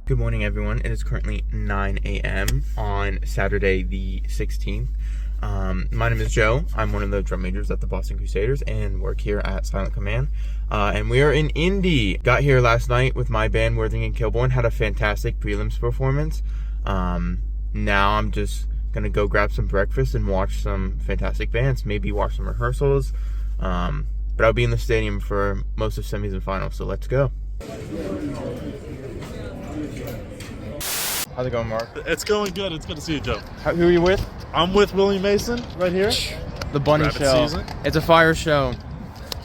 Good morning, everyone. It is currently 9 a.m. on Saturday the 16th. My name is Joe. I'm one of the drum majors at the Boston Crusaders and work here at Silent Command. And we are in Indy. Got here last night with my band, Worthing and Kilbourne. Had a fantastic prelims performance. Now I'm just going to go grab some breakfast and watch some fantastic bands. Maybe watch some rehearsals. But I'll be in the stadium for most of semis and finals, so let's go. How's it going, Mark? It's going good. It's good to see you, Joe. Who are you with? I'm with Willie Mason right here. The Bunny Rabbit Show. season. It's a fire show.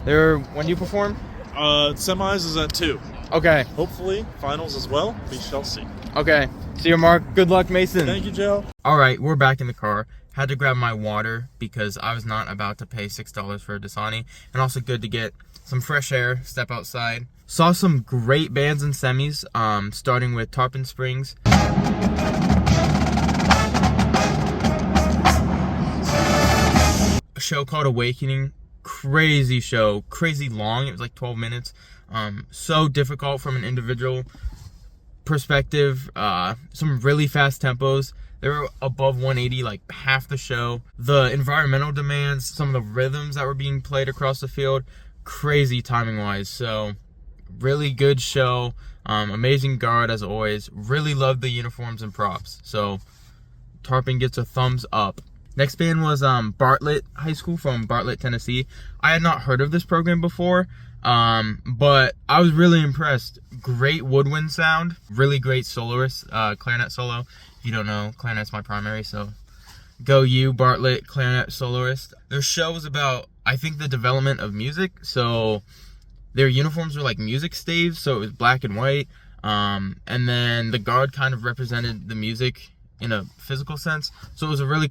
When do you perform? Semis is at 2. Okay. Hopefully, finals as well. We shall see. Okay. See you, Mark. Good luck, Mason. Thank you, Joe. All right, we're back in the car. Had to grab my water because I was not about to pay $6 for a Dasani. And also good to get some fresh air, step outside. Saw some great bands in semis, starting with Tarpon Springs. A show called Awakening. Crazy show. Crazy long. It was like 12 minutes. So difficult from an individual perspective. Some really fast tempos. They were above 180 like half the show. The environmental demands, some of the rhythms that were being played across the field, crazy timing wise. So really good show. Amazing guard as always. Really loved the uniforms and props. So Tarpon gets a thumbs up. Next band was Bartlett High School from Bartlett, Tennessee. I had not heard of this program before, but I was really impressed. Great woodwind sound. Really great soloist, clarinet solo. If you don't know, clarinet's my primary, so go you, Bartlett, clarinet soloist. Their show was about, I think, the development of music. So their uniforms were like music staves, so it was black and white. And then the guard kind of represented the music in a physical sense. So it was a really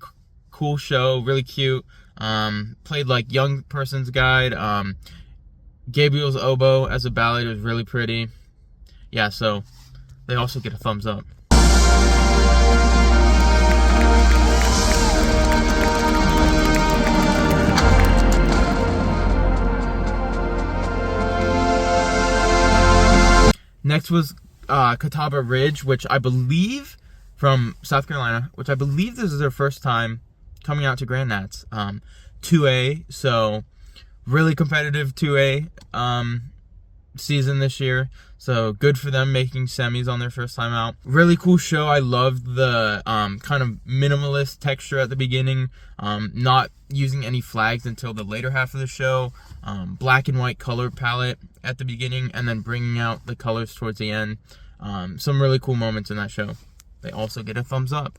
cool show, really cute. Played like young person's guide. Gabriel's oboe as a ballad was really pretty. Yeah, so they also get a thumbs up. Next was Catawba Ridge, which I believe, from South Carolina, which I believe this is their first time coming out to Grand Nats. 2A, so really competitive 2A season this year. So good for them making semis on their first time out. Really cool show. I loved the kind of minimalist texture at the beginning. Not using any flags until the later half of the show. Black and white color palette at the beginning and then bringing out the colors towards the end. Some really cool moments in that show. They also get a thumbs up.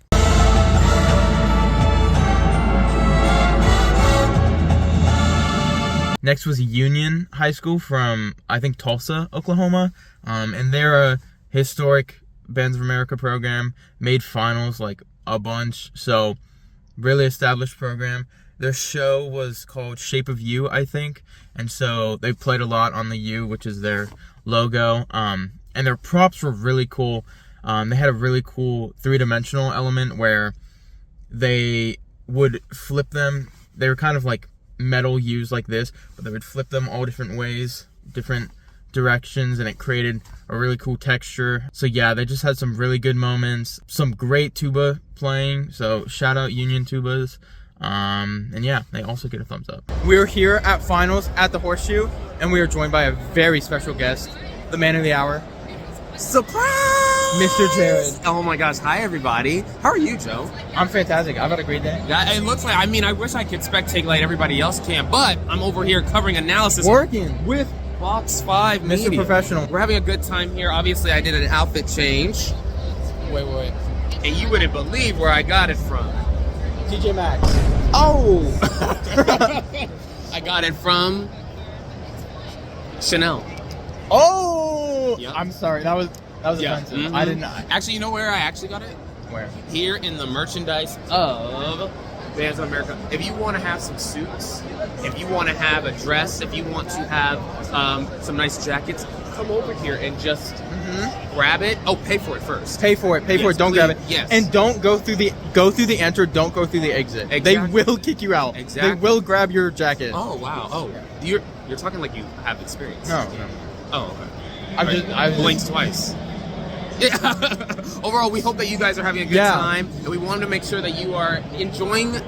Next was Union High School from, I think, Tulsa, Oklahoma. And they're a historic Bands of America program. Made finals like a bunch. So really established program. Their show was called Shape of You, I think. And so they played a lot on the U, which is their logo. And their props were really cool. They had a really cool three-dimensional element where they would flip them. They were kind of like metal U's like this, but they would flip them all different ways, different directions, and it created a really cool texture. So yeah, they just had some really good moments. Some great tuba playing. So shout out Union Tubas. And yeah, they also get a thumbs up. We're here at finals at the Horseshoe, and we are joined by a very special guest, the man of the hour. Surprise! Mr. Jared. Oh my gosh, hi everybody. How are you, Joe? I'm fantastic. I've had a great day. Yeah, it looks like, I mean, I wish I could spectate like everybody else can, but I'm over here covering analysis. Working with Fox 5 Mr. Media. Professional. We're having a good time here. Obviously, I did an outfit change. Wait. And you wouldn't believe where I got it from. TJ Maxx. Oh! I got it from Chanel. Oh! Yep. I'm sorry. That was offensive. Mm-hmm. I did not. Actually, you know where I actually got it? Where? Here in the merchandise of Bands of America. If you want to have some suits, if you want to have a dress, if you want to have some nice jackets, come over here and just grab it. Oh, pay for it first. Pay for it. Don't please. grab it. Yes. And don't go through the enter. Don't go through the exit. Exactly. They will kick you out. Exactly. They will grab your jacket. Oh wow. Oh, you're talking like you have experience. No. Oh, okay. I've Blinked twice. Yeah. Overall, we hope that you guys are having a good Yeah. time, and we wanted to make sure that you are enjoying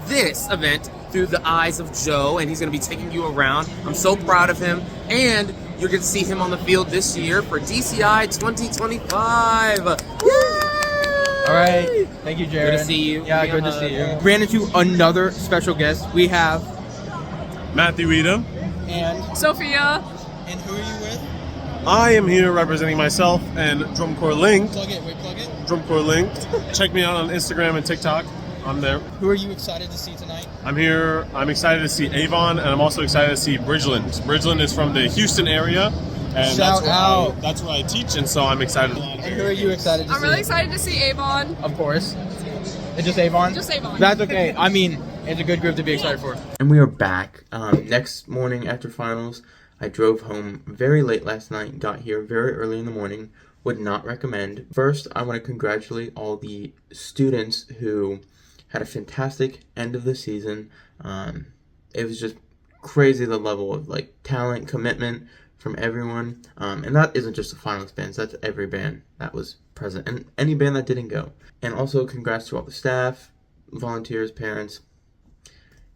this event through the eyes of Joe, and he's going to be taking you around. I'm so proud of him, and you're going to see him on the field this year for DCI 2025. All right. Thank you, Jared. Good to see you. Yeah, good to see you. Ran into another special guest. We have Matthew Edom. and Sophia. and who are you with? I am here representing myself and Drum Corps Linked. Plug it. Drum Corps Linked. Check me out on Instagram and TikTok. I'm there. Who are you excited to see tonight? I'm here. I'm excited to see Avon, and I'm also excited to see Bridgeland. Bridgeland is from the Houston area, and Shout out. that's where I teach, and so I'm excited. And who are you excited to see? I'm really excited to see Avon. Of course. It's just Avon? Just Avon. That's okay. I mean, it's a good group to be excited for. And we are back. Next morning after finals, I drove home very late last night, got here very early in the morning. Would not recommend. First, I want to congratulate all the students who had a fantastic end of the season. It was just crazy the level of like talent, commitment from everyone. And that isn't just the finals bands, that's every band that was present and any band that didn't go. And also congrats to all the staff, volunteers, parents.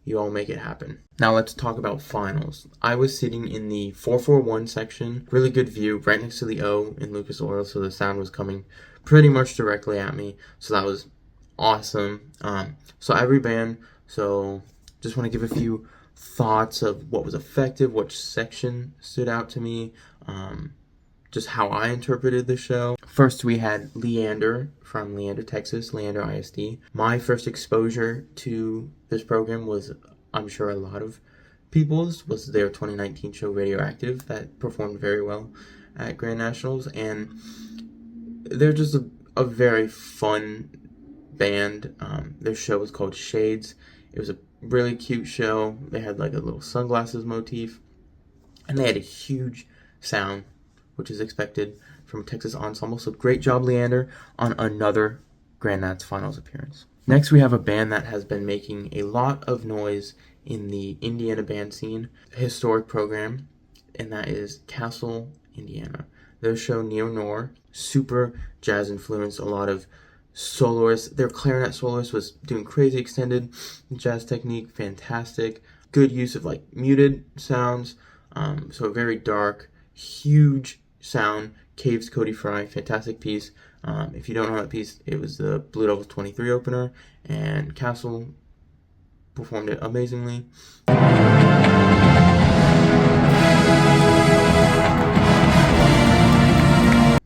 You all make it happen. Now let's talk about finals. I was sitting in the 441 section, really good view, right next to the O in Lucas Oil, so the sound was coming pretty much directly at me. So that was awesome. So every band, so just want to give a few thoughts of what was effective, which section stood out to me, just how I interpreted the show. First, we had Leander from Leander, Texas, Leander ISD. My first exposure to this program was, I'm sure a lot of people's, was their 2019 show Radioactive that performed very well at Grand Nationals, and they're just a very fun band. Their show was called Shades. It was a really cute show. They had like a little sunglasses motif, and they had a huge sound, which is expected from Texas Ensemble. So great job, Leander, on another Grand Nats Finals appearance. Next, we have a band that has been making a lot of noise in the Indiana band scene, a historic program, and that is Castle, Indiana. Their show Neo Noir, super jazz influenced, a lot of soloists. Their clarinet soloist was doing crazy extended jazz technique, fantastic. Good use of like muted sounds, so very dark, huge sound. Caves, Cody Fry, fantastic piece. If you don't know that piece, it was the Blue Devils 23 opener, and Castle performed it amazingly.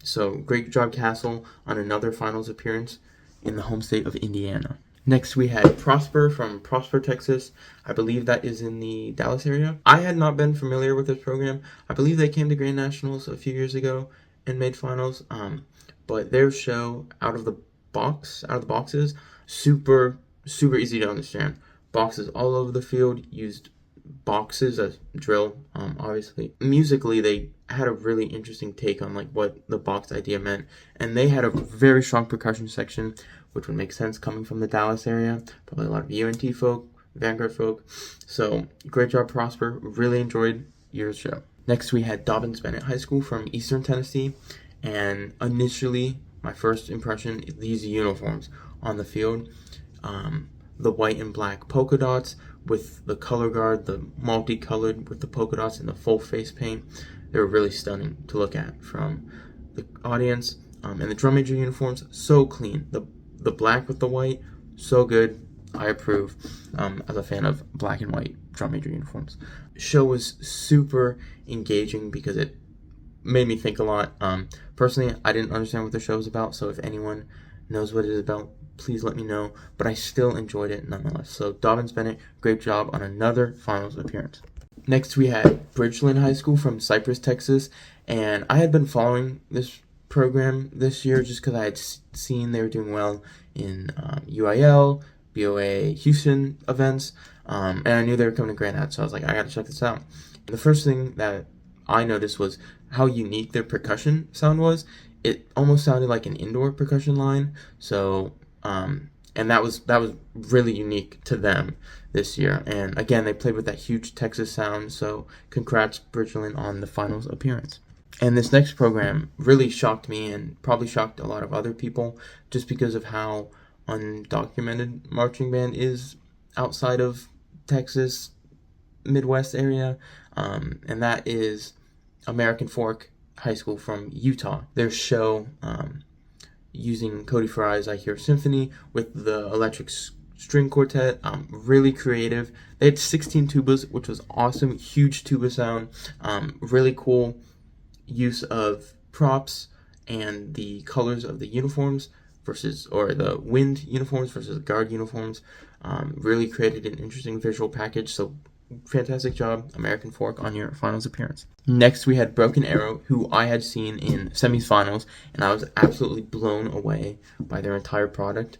So great job, Castle, on another finals appearance in the home state of Indiana. Next, we had Prosper from Prosper, Texas. I believe that is in the Dallas area. I had not been familiar with this program. I believe they came to Grand Nationals a few years ago and made finals. But their show, out of the boxes, super easy to understand. Boxes all over the field, used boxes as drill, obviously. Musically, they had a really interesting take on like what the box idea meant, and they had a very strong percussion section, which would make sense coming from the Dallas area. Probably a lot of UNT folk, Vanguard folk. So great job, Prosper. Really enjoyed your show. Next, we had Dobbins Bennett High School from Eastern Tennessee, and initially, my first impression, these uniforms on the field, the white and black polka dots with the color guard, the multicolored with the polka dots and the full face paint. They were really stunning to look at from the audience. And the drum major uniforms, so clean. The black with the white, so good. I approve as a fan of black and white drum major uniforms. Show was super engaging because it made me think a lot. Personally, I didn't understand what the show was about, so if anyone knows what it is about, please let me know. But I still enjoyed it nonetheless. So Dobbins Bennett, great job on another finals appearance. Next, we had Bridgeland High School from Cypress, Texas, and I had been following this program this year just because I had seen they were doing well in UIL, BOA, Houston events, and I knew they were coming to Grand Nats, so I was like, I gotta check this out. The first thing that I noticed was how unique their percussion sound was. It almost sounded like an indoor percussion line, so and that was really unique to them this year. And again, they played with that huge Texas sound, so congrats, Bridgeland, on the finals appearance. And this next program really shocked me and probably shocked a lot of other people just because of how undocumented marching band is outside of Texas, Midwest area. And that is American Fork High School from Utah. Their show, using Cody Fry's I Hear Symphony with the electric string quartet, really creative. They had 16 tubas, which was awesome. Huge tuba sound, really cool use of props and the colors of the uniforms or the wind uniforms versus guard uniforms. Really created an interesting visual package. So fantastic job, American Fork, on your finals appearance. Next, we had Broken Arrow, who I had seen in semifinals, and I was absolutely blown away by their entire product.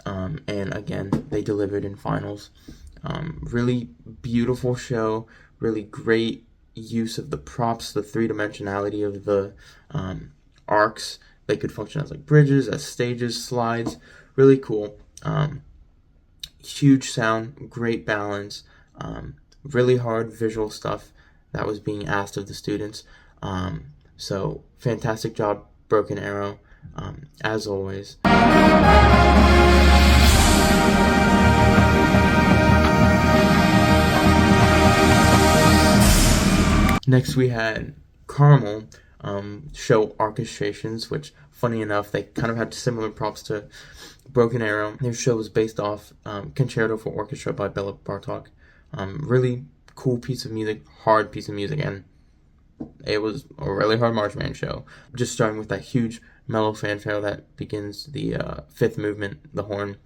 And again, they delivered in finals. Really beautiful show, really great use of the props, the three-dimensionality of the arcs. They could function as like bridges, as stages, slides. Really cool. Huge sound, great balance, really hard visual stuff that was being asked of the students. So fantastic job, Broken Arrow, as always. Next we had Carmel show orchestrations, which, funny enough, they kind of had similar props to Broken Arrow. Their show was based off Concerto for Orchestra by Bela Bartok. Really cool piece of music, hard piece of music, and it was a really hard march band show. Just starting with that huge mellow fanfare that begins the fifth movement, the horn.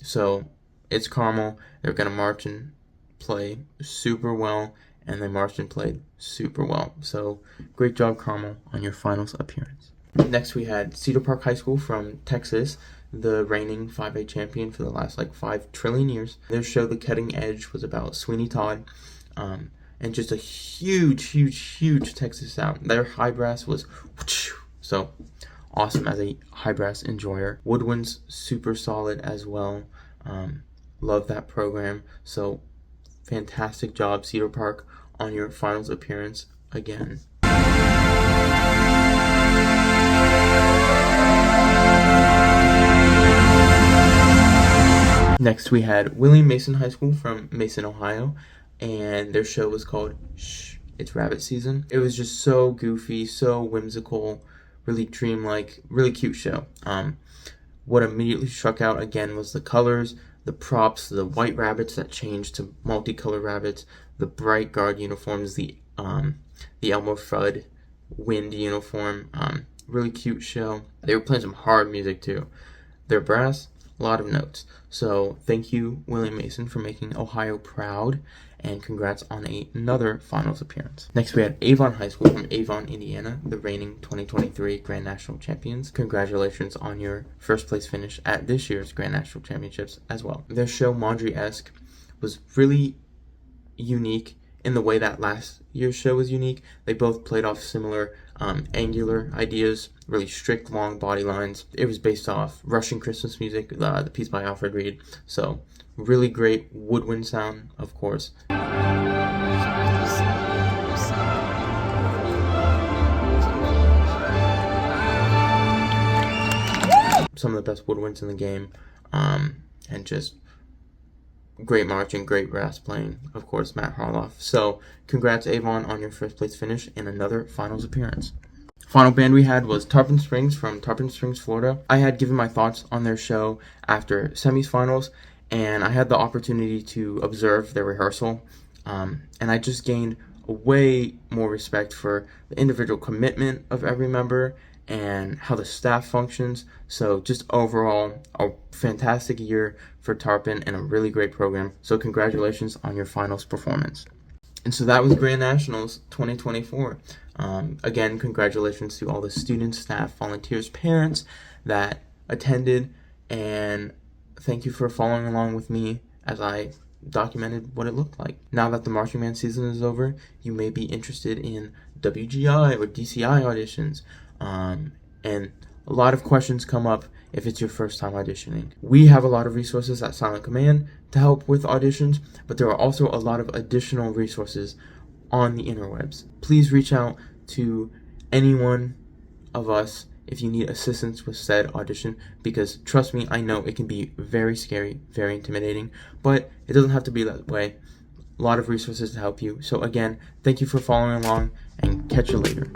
So it's Carmel. They're going to march and play super well, and they marched and played super well. So great job, Carmel, on your finals appearance. Next, we had Cedar Park High School from Texas, the reigning 5A champion for the last 5 trillion years. Their show, The Cutting Edge, was about Sweeney Todd, and just a huge Texas sound. Their high brass was so awesome as a high brass enjoyer. Woodwinds, super solid as well. Love that program. So fantastic job, Cedar Park, on your finals appearance again. Next, we had William Mason High School from Mason, Ohio, and their show was called Shh, It's Rabbit Season. It was just so goofy, so whimsical, really dreamlike, really cute show. What immediately struck out again was the colors, the props, the white rabbits that changed to multicolored rabbits, the bright guard uniforms, the Elmer Fudd wind uniform. Really cute show. They were playing some hard music too. Their brass, a lot of notes. So thank you, William Mason, for making Ohio proud, and congrats on another finals appearance. Next, we had Avon High School from Avon, Indiana, the reigning 2023 Grand National Champions. Congratulations on your first place finish at this year's Grand National Championships as well. Their show, Mondry-esque, was really unique in the way that last year's show was unique. They both played off similar angular ideas, really strict long body lines. It was based off Russian Christmas music, the piece by Alfred Reed. So really great woodwind sound, of course. Some of the best woodwinds in the game, and just great marching, great brass playing, of course, Matt Harloff. So congrats, Avon, on your first place finish in another finals appearance. Final band we had was Tarpon Springs from Tarpon Springs, Florida. I had given my thoughts on their show after semifinals, and I had the opportunity to observe their rehearsal, and I just gained way more respect for the individual commitment of every member and how the staff functions. So just overall, a fantastic year for Tarpon and a really great program. So congratulations on your finals performance. And so that was Grand Nationals 2024. Again, congratulations to all the students, staff, volunteers, parents that attended, and thank you for following along with me as I documented what it looked like. Now that the marching band season is over, you may be interested in WGI or DCI auditions, and a lot of questions come up if it's your first time auditioning. We have a lot of resources at Silent Command to help with auditions, but there are also a lot of additional resources on the interwebs. Please reach out to anyone of us if you need assistance with said audition, because trust me, I know it can be very scary, very intimidating, but it doesn't have to be that way. A lot of resources to help you. So again, thank you for following along, and catch you later.